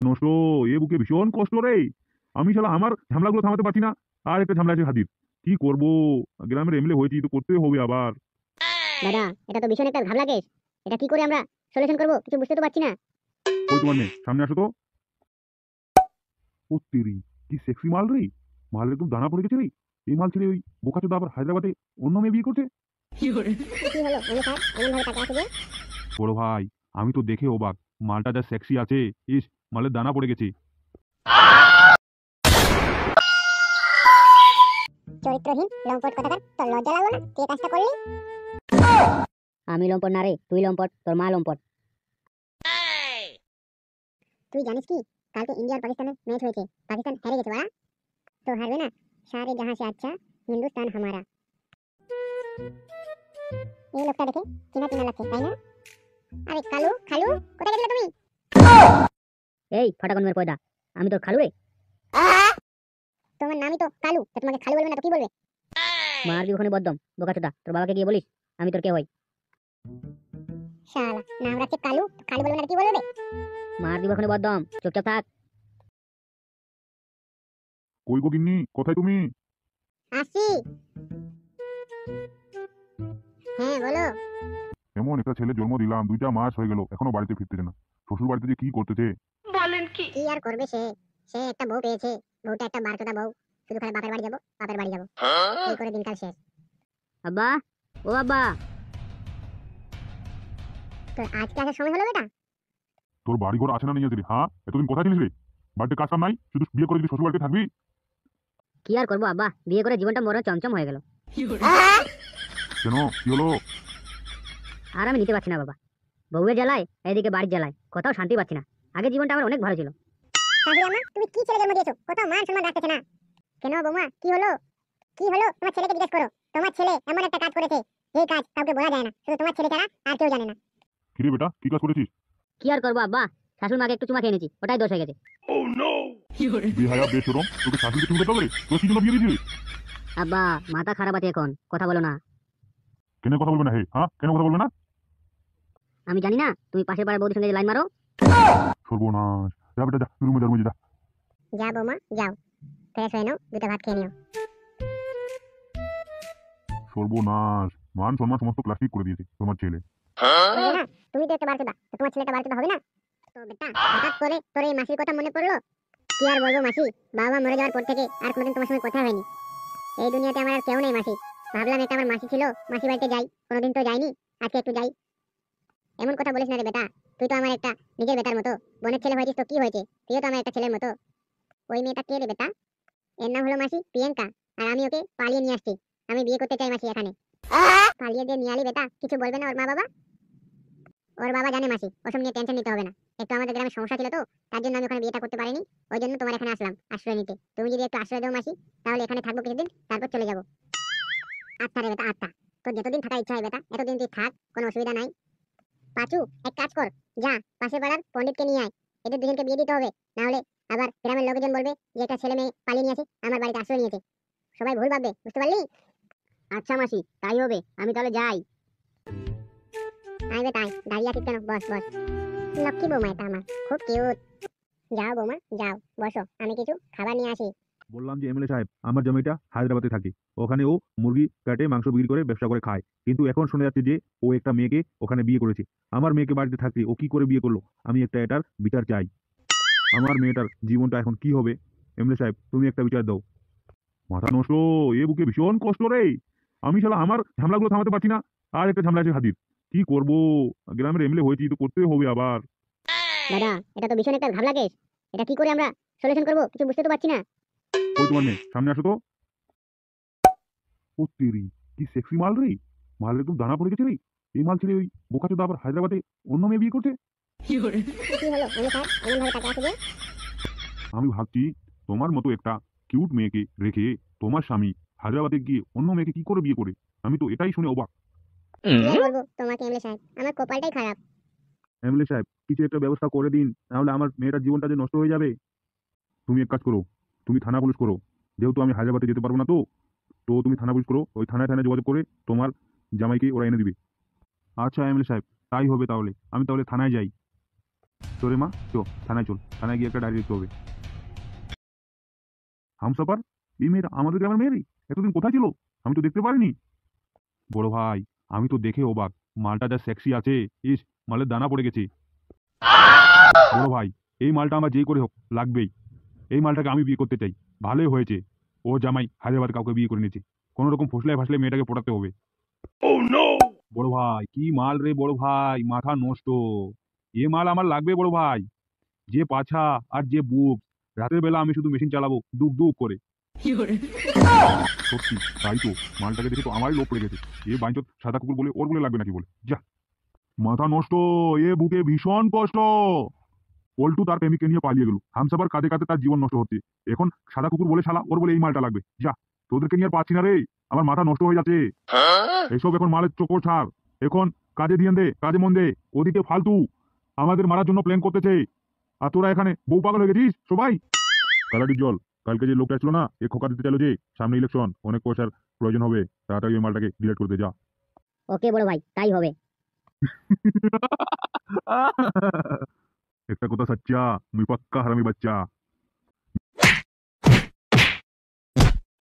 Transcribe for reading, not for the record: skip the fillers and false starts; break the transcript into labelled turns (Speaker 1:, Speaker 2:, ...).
Speaker 1: নষ্ট। এ বুকে ভীষণ কষ্ট রে। আমি শালা আমার ঝামেলাগুলো থামাতে পারছি না। আর একটা ঝামেলা আছে হাতির। কি করব? গ্রামের এমএলএ হয়েছি তো করতেই হবে আবার।
Speaker 2: দাদা, এটা তো ভীষণ একটা ঘাবলা কেস। এটা কি করে আমরা সলিউশন করব কিছু বুঝতে তো পারছি না।
Speaker 1: ওই তোমার মেয়ে সামনে আসো তো। ও তেরি, কি সেক্সি মাল রে। মালের একদম দানা পড়ে গেছে রে। এই মাল ছেড়ে ওই বোকাচোদা আবার হায়দ্রাবাদে অন্য মেয়ে বিয়ে করছে।
Speaker 2: কি হলো আমি স্যার এমন ভাবে তাকা আছে যে?
Speaker 1: বড় ভাই, আমি তো দেখে অবাক। মালটা যা সেক্সি আছে। ইস, মালের দানা পড়ে গেছে।
Speaker 2: চরিত্রহীন লম্পট কথাকার, তোর লজ্জা লাগলো না তুই এই কাজটা করলি? আমি লম্পট না রে, তুই লম্পট, তোর মা লম্পট। তুই জানিস কি, কালকে ইন্ডিয়া আর পাকিস্তানের ম্যাচ হয়েছে। পাকিস্তান হেরে গেছে বাড়া। তো হারবে না? সারে জাহাं से अच्छा हिंदुस्तान हमारा। এই লোকটা দেখে চিনা চিনা লাগছে তাই না? আরে কালু, খালু, কোথায় গেছিলে তুমি? এই ফটাকন মেরে পয়দা, আমি তোর খালু রে। তোমার নামই তো কালু, তো তোমাকে খালু বলবে না তো কি বলবে? মারবি ওখানে বদ্দম বোকাচোদা, তোর বাবাকে গিয়ে বলিস আমি তোর কে হই। শালা নাম রাখছে কালু, খালু বলবে না তো কি বলবে? মার দিব ওখানে বদ্দম, চুপচাপ থাক।
Speaker 1: কই গো গিন্নি, কোথায় তুমি?
Speaker 2: আসি। হ্যাঁ বলো।
Speaker 1: এমন একটা ছেলে জন্ম দিলাম, 2টা মাস হয়ে গেল, এখনো বাড়িতে ফিরতেছে না। শ্বশুর বাড়িতে যে কি করতেছে।
Speaker 2: কি আর করবে সে? সে একটা বউ পেয়েছে, বউটা একটা বারকোদা বউ। শুধু খালি বাপের বাড়ি যাবো, বাপের বাড়ি যাবো, এই করে দিনকাল শেষ। আব্বা, ও আব্বা, তো আজকে আসার সময় হলো বেটা?
Speaker 1: তোর বাড়ি ঘর আছে না নিয়ে রে? হ্যাঁ, এতদিন কোথায় ছিলিস রে? বাড়িতে কাজ কাম নাই, শুধু বিয়ে করে যদি শ্বশুর বাড়িতে থাকবি।
Speaker 2: কি আর করবো আব্বা, বিয়ে করে জীবনটা মরণ চমচম হয়ে গেল।
Speaker 1: কেন, কি হলো?
Speaker 2: আর আমি নিতে পারছি না বাবা। বউয়ের জ্বালায়, এইদিকে বাড়ির জ্বালায়, কোথাও শান্তি পাচ্ছি না। আগে জীবনটা আমার অনেক ভালো ছিল। শাশুড়ি আমা, তুমি কি ছেলে জন্ম দিয়েছো? কোথাও মান সম্মান রাখতেছে না। কেন বৌমা, কি হলো? কি হলো? তোমার ছেলেকে জিজ্ঞেস করো। তোমার ছেলে এমন একটা কাজ করেছে, যে কাজ কাউকে বলা যায় না, শুধু তোমার ছেলে ছাড়া আর কেউ জানে না।
Speaker 1: কিরে বেটা, কি কাজ করেছিস?
Speaker 2: কি আর করবো আব্বা, শাশুড়ি মাকে একটু চুমা খেয়ে নিয়েছি, ওটাই দোষ হয়ে গেছে।
Speaker 1: বেহায়া বেশরম, তোকে শাশুড়িকে চুমু খেতে হবে রে? তোর কি জন্য বিয়ে দিয়েছিস?
Speaker 2: আব্বা, মাথা খারাপ আছে এখন, কথা বলো না।
Speaker 1: কেন কথা বলবে না? হে হ্যাঁ, কেন কথা বলবে না?
Speaker 2: আমি জানি না তুমি পাশের পাড়ার বৌদির সঙ্গে যে লাইন মারো।
Speaker 1: সর্বনাশ। যা বেটা, যা রুমে যা, রুমে যা।
Speaker 2: যা বৌমা যাও, ফ্রেশ হয়ে নাও, দুটো ভাত খেয়ে নিও।
Speaker 1: সর্বনাশ। মান সম্মান সমস্ত প্লাস্টিক করে দিয়েছে তোমার ছেলে।
Speaker 2: বললে না, তুমি তো একটা বারোচোদা, তো তোমার ছেলেটা বারোচোদা হবে না? তো বেটা, হঠাৎ করে তোর এই মাসির কথা মনে পড়লো? কি আর বলবো মাসি, বাবা মরে যাওয়ার পর থেকে আর কোনোদিন তোমার সঙ্গে কথা হয়নি। এই দুনিয়াতে আমার আর কেউ নেই মাসি। ভাবলাম এটা আমার মাসি ছিল, মাসি বাড়িতে যাই, কোনোদিন তো যাইনি, আজকে একটু যাই। এমন কথা বলিস না রে বেটা, তুই তো আমার একটা নিজের বেটার মতো। বোনের ছেলে হয়েছিস তো কি হয়েছে, তুইও তো আমার একটা ছেলের মতো। ওই মেয়েটা কে রে বেটা? এর নাম হলো মাসি প্রিয়াঙ্কা, আর আমি ওকে পালিয়ে নিয়ে আসছি। আমি বিয়ে করতে চাই মাসি এখানে। পালিয়ে দিয়ে নিয়ে আলি বেটা, কিছু বলবে না ওর মা বাবা? ওর বাবা জানে মাসি, ওসব নিয়ে টেনশন নিতে হবে না। একটু আমাদের গ্রামে সমস্যা ছিল তো, তার জন্য আমি ওখানে বিয়েটা করতে পারিনি। ওই জন্য তোমার এখানে আসলাম আশ্রয় নিতে। তুমি যদি একটু আশ্রয় দাও মাসি, তাহলে এখানে থাকবো কিছুদিন, তারপর চলে যাবো। আচ্ছা রে বেটা, আচ্ছা। তোর যতদিন থাকার ইচ্ছা হয় বেটা, এতদিন তুই থাক, কোনো অসুবিধা নাই। পাঁচু, এক কাজ কর, যা পাশের পাড়ার পণ্ডিতকে নিয়ে আয়। এদের দুজনকে বিয়ে দিতে হবে, না হলে আবার গ্রামের লোকজন বলবে যে একটা ছেলে মেয়ে পালিয়ে নিয়ে আসে, আমার বাড়িতে আশ্রয় নিয়েছে। সবাই ভুল ভাববে, বুঝতে পারলি? আচ্ছা মাসি, তাই হবে, আমি তাহলে যাই। আয় বেটা আয়, দাঁড়িয়ে আছিস কেন? বস বস। লক্ষ্মী বৌমা এটা আমার, খুব কিউট। যাও বৌমা যাও, বসো, আমি কিছু খাবার নিয়ে আসি।
Speaker 1: বললাম যে এমএলএ সাহেব, আমার জমিটা হায়দ্রাবাদে থাকে। ওখানে ও মুরগি কাটে, মাংস বিক্রি করে ব্যবসা করে খায়। কিন্তু এখন শোনা যাচ্ছে যে ও একটা মেয়েকে ওখানে বিয়ে করেছে। আমার মেয়েকে বাড়িতে থাকতে ও কি করে বিয়ে করলো? আমি একটা এটার বিচার চাই। আমার মেয়েটার জীবনটা এখন কি হবে? এমএলএ সাহেব, তুমি একটা বিচার দাও। মাথা নষ্ট। এ বুকে ভীষণ কষ্ট রে। আমি শালা আমার ঝামেলাগুলো থামাতে পারছি না। আর একটা ঝামেলা আছে হাতির। কি করব? গ্রামের এমএলএ হয়েছি তো করতেই হবে আবার।
Speaker 2: দাদা, এটা তো ভীষণ একটা ঘাবলা কেস। এটা কি করে আমরা সলিউশন করব কিছু বুঝতে তো পারছি না।
Speaker 1: ওই তোমার মেয়ে সামনে আসো তো। ও তেরি, কি সেক্সি মাল রে। মালের একদম দানা পড়ে গেছে রে। এই মাল ছেড়ে ওই বোকাচোদা আবার হায়দ্রাবাদে অন্য মেয়ে বিয়ে করছে।
Speaker 2: কি হলো আমি স্যার এমন ভাবে তাকা আছে যে?
Speaker 1: আমি ভাবছি, তোমার মতো একটা কিউট মেয়েকে রেখে তোমার স্বামী হায়দ্রাবাদে গিয়ে অন্য মেয়েকে কি করে বিয়ে করে। আমি তো এটাই শুনে অবাক।
Speaker 2: কি আর বলবো তোমাকে এমএলএ সাহেব, আমার কপালটাই খারাপ।
Speaker 1: এমএলএ সাহেব, কিছু একটা ব্যবস্থা করে দিন, নাহলে আমার মেয়েটার জীবনটা যে নষ্ট হয়ে যাবে। তুমি এক কাজ করো, তুমি থানা পুলিশ করো। যেহেতু আমি হায়দ্রাবাদে যেতে পারবো না, তো তো তুমি থানা পুলিশ করো, ওই থানায় থানায় যোগাযোগ করে তোমার জামাইকে ওরা এনে দিবে। আচ্ছা এমএলএ সাহেব, তাই হবে তাহলে। আমি তাহলে থানায় যাই। তোরে মা চো থানায় চল, থানায় গিয়ে একটা ডায়েরি লিখতে হবে। হামসাপার, এই মেয়েটা আমাদের গ্রামের মেয়েরই, এতদিন কোথায় ছিল? আমি তো দেখতে পারিনি। বড় ভাই, আমি তো দেখে অবাক, মালটা যা সেক্সি আছে, ইস, মালের দানা পড়ে গেছে। বড় ভাই, এই মালটা আমার যেই করে হোক লাগবেই। এই মালটাকে আমি বিয়ে করতে চাই। ভালোই হয়েছে, ও জামাই হায়দ্রাবাদ কাউকে বিয়ে করে নিয়েছে। কোনো রকম ফসলায় ফাসলে মেয়েটাকে পটাতে হবে। বড় ভাই, কি মাল রে বড় ভাই, মাথা নষ্ট। এ মাল আমার লাগবে বড় ভাই। যে পাছা আর যে বুক, রাতের বেলা আমি শুধু মেশিন চালাবো দুক দুক করে। সত্যি তাই তো, মালটাকে দেখে তো আমারই লোভ পড়ে গেছে। এ বাইঞ্চোদ সাদা কুকুর বলে ওর বলে লাগবে নাকি বলে, যা। মাথা নষ্ট, এ বুকে ভীষণ কষ্ট। পল্টু তার প্রেমিককে নিয়ে পালিয়ে গেল, হামসাবার কাঁদে কাঁদে তার জীবন নষ্ট হচ্ছে। এখন সাদা কুকুর বলে শালা ওর বলে এই মালটা লাগবে, যা। তোদেরকে নিয়ে আর পাচ্ছি না রে, আমার মাথা নষ্ট হয়ে যাচ্ছে। এইসব এখন মালের চোখর ছাড়। এখন কাজে দিয়ে দে, কাজে মন দে। ওদিকে ফালতু আমাদের মারার জন্য প্ল্যান করতেছে, আর তোরা এখানে বউ পাগল হয়ে গেছিস সবাই। কালাডির জল, কালকে যে লোকটা ছিল না, এ খোকা দিতে চাইলো যে, সামনে ইলেকশন, অনেক পয়সার প্রয়োজন হবে, তাড়াতাড়ি ওই মালটাকে ডিলেট করতে যা।
Speaker 2: ওকে বড় ভাই, তাই হবে।
Speaker 1: একটা কথা সচ্চা, মুই পাক্কা হারামি বাচ্চা।